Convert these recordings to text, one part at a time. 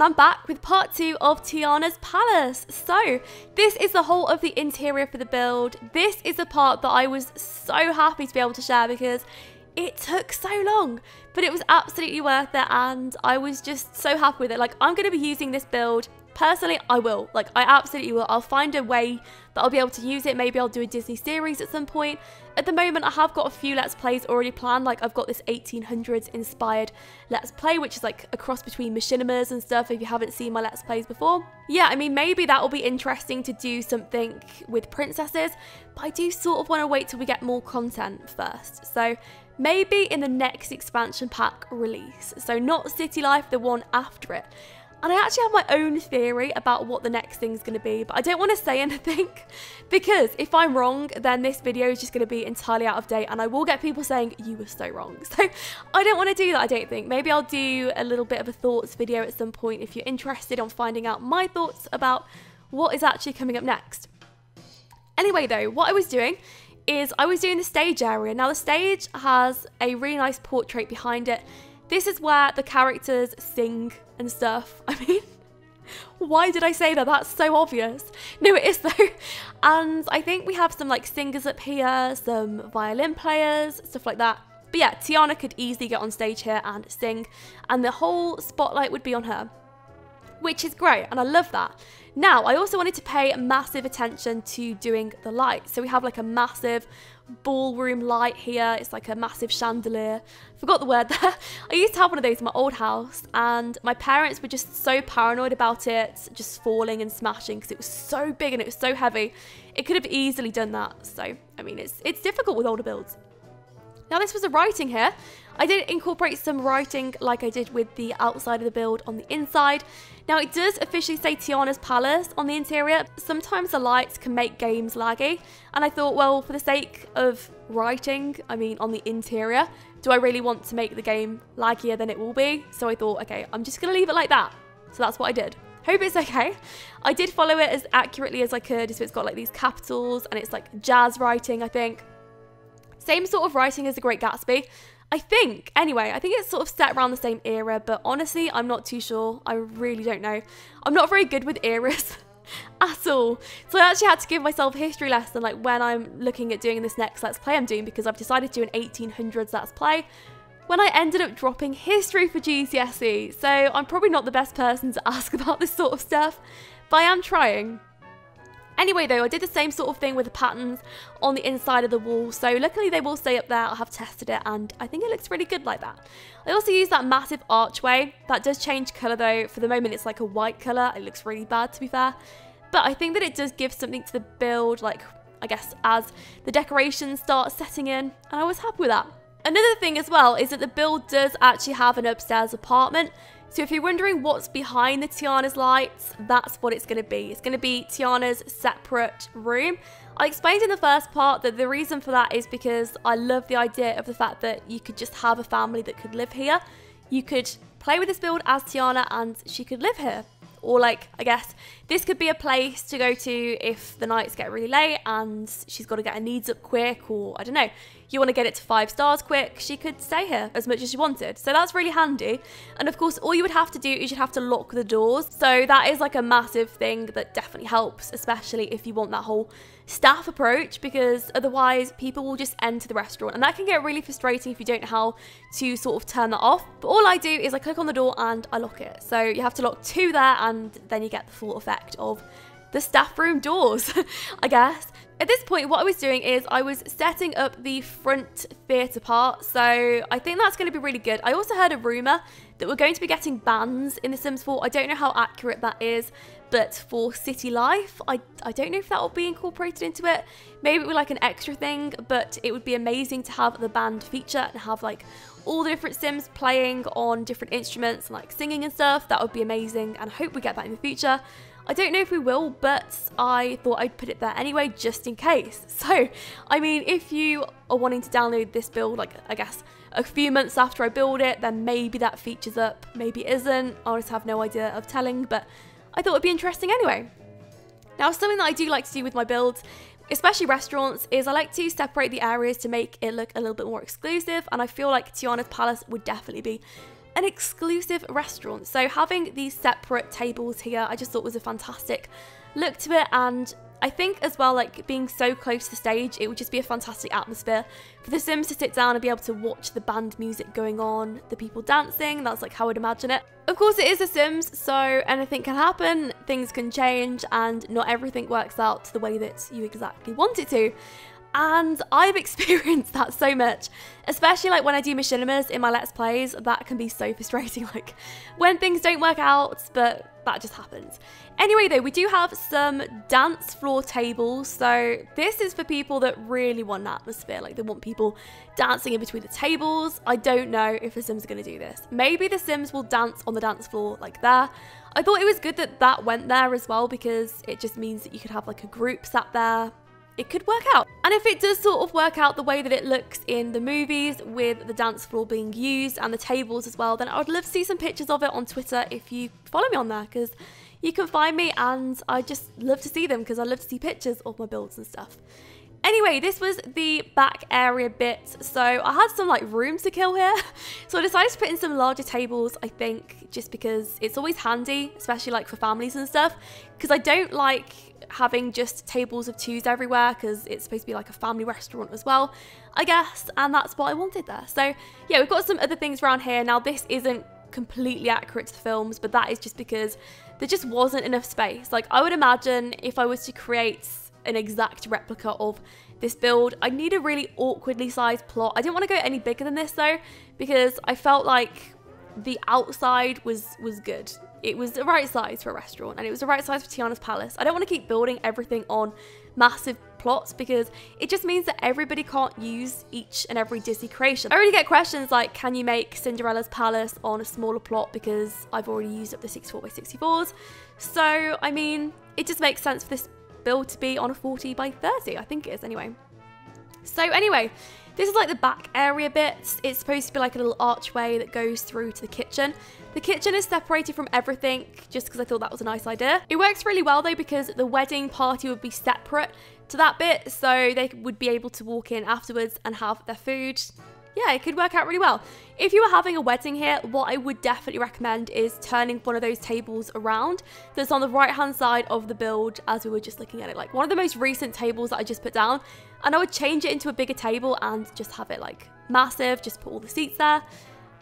I'm back with part 2 of Tiana's palace. So this is the whole of the interior for the build. This is the part that I was so happy to be able to share because it took so long, but it was absolutely worth it and I was just so happy with it. Like, I'm going to be using this build. Personally, I will. Like, I absolutely will. I'll find a way that I'll be able to use it. Maybe I'll do a Disney series at some point. At the moment, I have got a few Let's Plays already planned. Like, I've got this 1800s inspired Let's Play, which is like a cross between machinimas and stuff, if you haven't seen my Let's Plays before. Yeah, I mean, maybe that will be interesting to do something with princesses, but I do sort of want to wait till we get more content first. So maybe in the next expansion pack release. So not City Life, the one after it. And I actually have my own theory about what the next thing's going to be, but I don't want to say anything because if I'm wrong, then this video is just going to be entirely out of date and I will get people saying, you were so wrong. So I don't want to do that, I don't think. Maybe I'll do a little bit of a thoughts video at some point if you're interested on finding out my thoughts about what is actually coming up next. Anyway though, what I was doing is I was doing the stage area. Now the stage has a really nice portrait behind it. This is where the characters sing and stuff. I mean, why did I say that? That's so obvious. No, it is though. And I think we have some like singers up here, some violin players, stuff like that. But yeah, Tiana could easily get on stage here and sing, and the whole spotlight would be on her, which is great, and I love that. Now, I also wanted to pay massive attention to doing the lights. So we have like a massive ballroom light here. It's like a massive chandelier. Forgot the word there. I used to have one of those in my old house and my parents were just so paranoid about it just falling and smashing because it was so big and it was so heavy. It could have easily done that. So, I mean, it's difficult with older builds. Now this was the writing here. I did incorporate some writing like I did with the outside of the build on the inside. Now it does officially say Tiana's Palace on the interior. Sometimes the lights can make games laggy and I thought, well, for the sake of writing, I mean on the interior, do I really want to make the game laggier than it will be? So I thought, okay, I'm just going to leave it like that. So that's what I did. Hope it's okay. I did follow it as accurately as I could. So it's got like these capitals and it's like jazz writing, I think. Same sort of writing as The Great Gatsby. I think, anyway, I think it's sort of set around the same era, but honestly, I'm not too sure. I really don't know. I'm not very good with eras at all. So I actually had to give myself a history lesson, like when I'm looking at doing this next Let's Play I'm doing, because I've decided to do an 1800s Let's Play, when I ended up dropping history for GCSE. So I'm probably not the best person to ask about this sort of stuff, but I am trying. Anyway though, I did the same sort of thing with the patterns on the inside of the wall, so luckily they will stay up there. I have tested it and I think it looks really good like that. I also used that massive archway. That does change colour though. For the moment it's like a white colour. It looks really bad to be fair. But I think that it does give something to the build, like I guess as the decorations start setting in, and I was happy with that. Another thing as well is that the build does actually have an upstairs apartment. So if you're wondering what's behind the Tiana's lights, that's what it's going to be. It's going to be Tiana's separate room. I explained in the first part that the reason for that is because I love the idea of the fact that you could just have a family that could live here. You could play with this build as Tiana and she could live here. Or like, I guess, this could be a place to go to if the nights get really late and she's got to get her needs up quick, or I don't know, you want to get it to 5 stars quick, she could stay here as much as she wanted. So that's really handy. And of course, all you would have to do is you'd have to lock the doors. So that is like a massive thing that definitely helps, especially if you want that whole staff approach, because otherwise people will just enter the restaurant and that can get really frustrating if you don't know how to sort of turn that off. But all I do is I click on the door and I lock it. So you have to lock 2 there and then you get the full effect of the staff room doors, I guess. At this point, what I was doing is I was setting up the front theatre part, so I think that's going to be really good. I also heard a rumour that we're going to be getting bands in The Sims 4. I don't know how accurate that is, but for City Life, I don't know if that will be incorporated into it. Maybe it would be like an extra thing, but it would be amazing to have the band feature and have like all the different Sims playing on different instruments and like singing and stuff. That would be amazing, and I hope we get that in the future. I don't know if we will, but I thought I'd put it there anyway, just in case. So, I mean, if you are wanting to download this build, like, I guess, a few months after I build it, then maybe that feature's up, maybe it isn't. I just have no idea of telling, but I thought it'd be interesting anyway. Now, something that I do like to do with my builds, especially restaurants, is I like to separate the areas to make it look a little bit more exclusive, and I feel like Tiana's Palace would definitely be an exclusive restaurant. So having these separate tables here, I just thought was a fantastic look to it. And I think as well, like being so close to the stage, it would just be a fantastic atmosphere for the Sims to sit down and be able to watch the band music going on, the people dancing. That's like how I'd imagine it. Of course, it is The Sims, so anything can happen, things can change, and not everything works out the way that you exactly want it to. And I've experienced that so much, especially like when I do machinimas in my Let's Plays. That can be so frustrating, like when things don't work out, but that just happens. Anyway though, we do have some dance floor tables. So this is for people that really want an atmosphere, like they want people dancing in between the tables. I don't know if The Sims are going to do this. Maybe The Sims will dance on the dance floor like there. I thought it was good that that went there as well, because it just means that you could have like a group sat there. It could work out. And if it does sort of work out the way that it looks in the movies, with the dance floor being used and the tables as well, then I would love to see some pictures of it on Twitter if you follow me on there, because you can find me and I just love to see them, because I love to see pictures of my builds and stuff. Anyway, this was the back area bit. So I had some like rooms to kill here. So I decided to put in some larger tables, I think, just because it's always handy, especially like for families and stuff, because I don't like having just tables of twos everywhere, because it's supposed to be like a family restaurant as well, I guess, and that's what I wanted there. So yeah, we've got some other things around here. Now this isn't completely accurate to the films, but that is just because there just wasn't enough space. Like I would imagine if I was to create an exact replica of this build, I'd need a really awkwardly sized plot. I didn't want to go any bigger than this though, because I felt like the outside was good. It was the right size for a restaurant, and it was the right size for Tiana's palace. I don't want to keep building everything on massive plots, because it just means that everybody can't use each and every Disney creation. I already get questions like, can you make Cinderella's palace on a smaller plot, because I've already used up the 64x64s. So I mean, it just makes sense for this build to be on a 40x30, I think it is anyway. So anyway, this is like the back area bit. It's supposed to be like a little archway that goes through to the kitchen. The kitchen is separated from everything just because I thought that was a nice idea. It works really well though, because the wedding party would be separate to that bit, so they would be able to walk in afterwards and have their food. Yeah, it could work out really well. If you were having a wedding here, what I would definitely recommend is turning one of those tables around that's on the right hand side of the build, as we were just looking at it, like one of the most recent tables that I just put down, and I would change it into a bigger table and just have it like massive, just put all the seats there.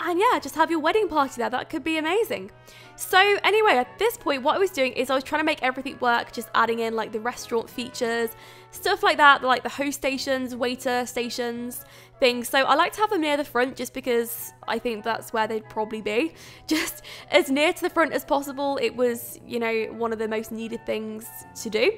And yeah, just have your wedding party there. That could be amazing. So anyway, at this point, what I was doing is I was trying to make everything work, just adding in like the restaurant features, stuff like that, like the host stations, waiter stations, things. So I like to have them near the front just because I think that's where they'd probably be. Just as near to the front as possible. It was, you know, one of the most needed things to do.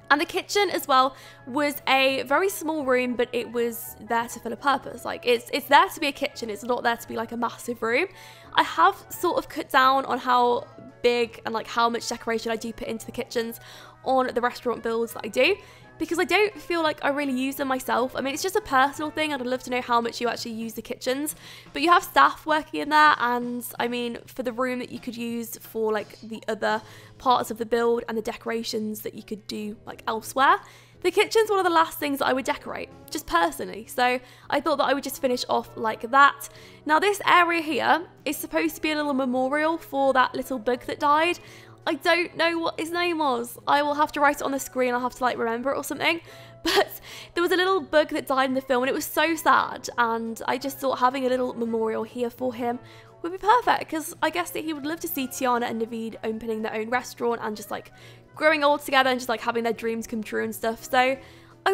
And the kitchen as well was a very small room, but it was there to fill a purpose. Like it's there to be a kitchen. It's not there to be like a massive room. I have sort of cut down on how big and like how much decoration I do put into the kitchens on the restaurant builds that I do, because I don't feel like I really use them myself. I mean, it's just a personal thing, and I'd love to know how much you actually use the kitchens. But you have staff working in there, and I mean, for the room that you could use for like the other parts of the build and the decorations that you could do like elsewhere, the kitchen's one of the last things that I would decorate, just personally. So I thought that I would just finish off like that. Now this area here is supposed to be a little memorial for that little bug that died. I don't know what his name was. I will have to write it on the screen. I'll have to like remember it or something. But there was a little bug that died in the film, and it was so sad. And I just thought having a little memorial here for him would be perfect, because I guess that he would love to see Tiana and Naveed opening their own restaurant and just like growing old together and just like having their dreams come true and stuff. So I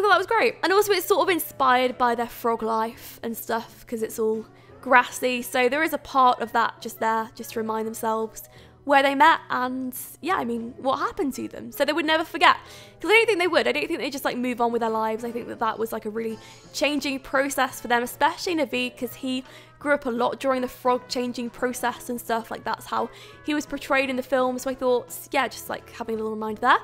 thought that was great. And also it's sort of inspired by their frog life and stuff, because it's all grassy. So there is a part of that just there, just to remind themselves where they met and, yeah, I mean, what happened to them. So they would never forget. Because I don't think they would. I don't think they just, like, move on with their lives. I think that that was, like, a really changing process for them, especially Naveed, because he grew up a lot during the frog changing process and stuff. Like, that's how he was portrayed in the film. So I thought, yeah, just, like, having a little reminder there.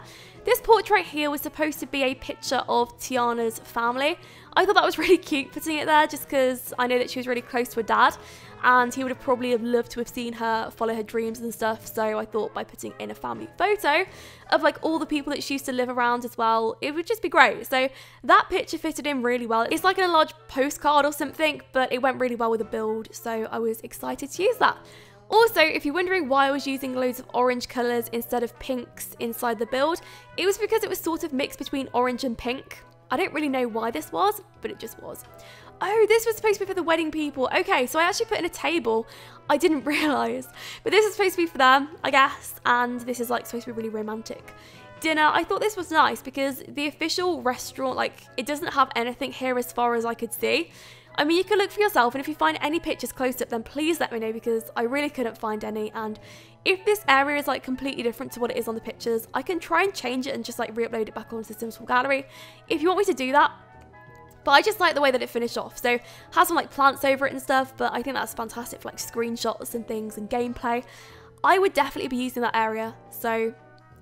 This portrait here was supposed to be a picture of Tiana's family. I thought that was really cute putting it there, just because I know that she was really close to her dad, and he would have probably loved to have seen her follow her dreams and stuff. So I thought by putting in a family photo of like all the people that she used to live around as well, it would just be great. So that picture fitted in really well. It's like in a large postcard or something, but it went really well with the build. build, so I was excited to use that. Also, if you're wondering why I was using loads of orange colours instead of pinks inside the build, it was because it was sort of mixed between orange and pink. I don't really know why this was, but it just was. Oh, this was supposed to be for the wedding people. Okay, so I actually put in a table. I didn't realise. But this is supposed to be for them, I guess, and this is like supposed to be really romantic. Dinner, I thought this was nice because the official restaurant, like, it doesn't have anything here as far as I could see. I mean, you can look for yourself, and if you find any pictures close up, then please let me know because I really couldn't find any. And if this area is like completely different to what it is on the pictures, I can try and change it and just like re-upload it back onto the Sims 4 gallery if you want me to do that. But I just like the way that it finished off. So it has some like plants over it and stuff, but I think that's fantastic for like screenshots and things and gameplay. I would definitely be using that area. So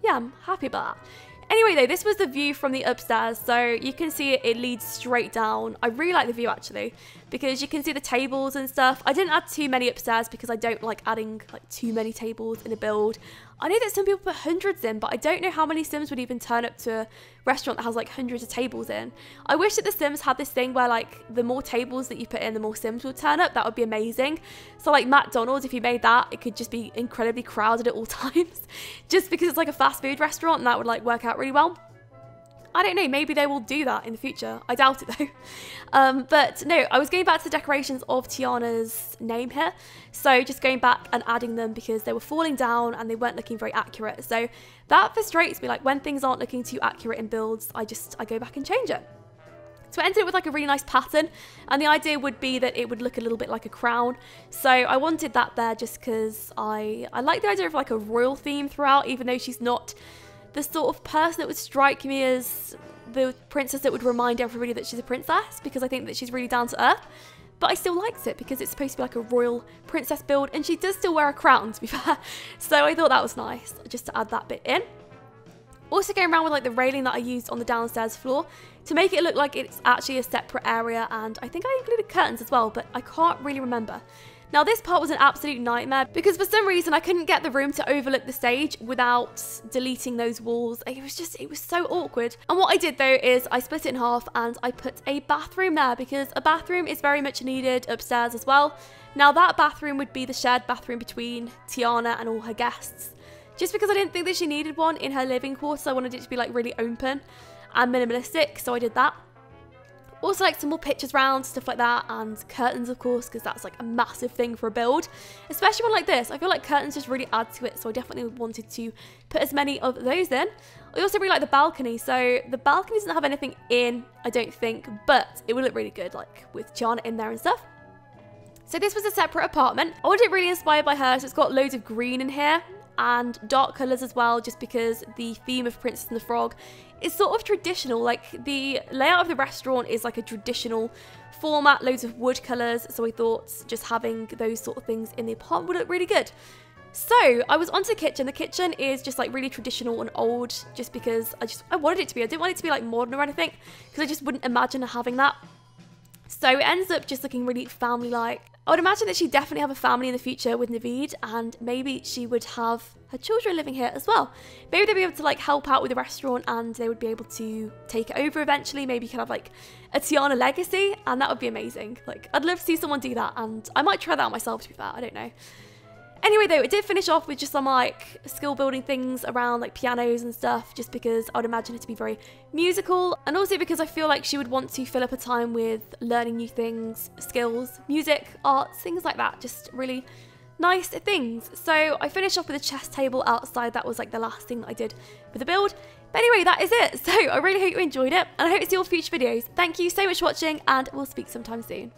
yeah, I'm happy about that. Anyway though, this was the view from the upstairs, so you can see it leads straight down. I really like the view actually, because you can see the tables and stuff. I didn't add too many upstairs because I don't like adding like too many tables in a build. I know that some people put hundreds in, but I don't know how many Sims would even turn up to a restaurant that has like hundreds of tables in. I wish that the Sims had this thing where like the more tables that you put in, the more Sims would turn up. That would be amazing. So like McDonald's, if you made that, it could just be incredibly crowded at all times just because it's like a fast food restaurant, and that would like work out really well. I don't know, maybe they will do that in the future. I doubt it though. But no, I was going back to the decorations of Tiana's name here. So just going back and adding them because they were falling down and they weren't looking very accurate. So that frustrates me. Like when things aren't looking too accurate in builds, I go back and change it. So I ended up with like a really nice pattern, and the idea would be that it would look a little bit like a crown. So I wanted that there just because I like the idea of like a royal theme throughout, even though she's not the sort of person that would strike me as the princess that would remind everybody that she's a princess, because I think that she's really down to earth. But I still liked it because it's supposed to be like a royal princess build, and she does still wear a crown, to be fair. So I thought that was nice, just to add that bit in. Also going around with like the railing that I used on the downstairs floor to make it look like it's actually a separate area, and I think I included curtains as well, but I can't really remember. Now this part was an absolute nightmare because for some reason I couldn't get the room to overlook the stage without deleting those walls. It was so awkward. And what I did though is I split it in half and I put a bathroom there because a bathroom is very much needed upstairs as well. Now that bathroom would be the shared bathroom between Tiana and all her guests. Just because I didn't think that she needed one in her living quarters, I wanted it to be like really open and minimalistic, so I did that. Also like some more pictures round, stuff like that, and curtains of course, because that's like a massive thing for a build. Especially one like this, I feel like curtains just really add to it, so I definitely wanted to put as many of those in. I also really like the balcony, so the balcony doesn't have anything in, I don't think, but it would look really good like with Tiana in there and stuff. So this was a separate apartment. I wanted it really inspired by her, so it's got loads of green in here and dark colours as well, just because the theme of Princess and the Frog is sort of traditional. Like the layout of the restaurant is like a traditional format, loads of wood colours, so I thought just having those sort of things in the apartment would look really good. So I was onto the kitchen. The kitchen is just like really traditional and old, just because I wanted it to be. I didn't want it to be like modern or anything, because I just wouldn't imagine having that. So it ends up just looking really family-like. I would imagine that she'd definitely have a family in the future with Naveed, and maybe she would have her children living here as well. Maybe they'd be able to like help out with the restaurant, and they would be able to take it over eventually. Maybe you could have like a Tiana legacy, and that would be amazing. Like I'd love to see someone do that, and I might try that out myself, to be fair. I don't know. Anyway though, it did finish off with just some like skill building things around like pianos and stuff, just because I would imagine it to be very musical, and also because I feel like she would want to fill up her time with learning new things, skills, music, arts, things like that, just really nice things. So I finished off with a chess table outside. That was like the last thing that I did for the build. But anyway, that is it. So I really hope you enjoyed it, and I hope to see all future videos. Thank you so much for watching, and we'll speak sometime soon.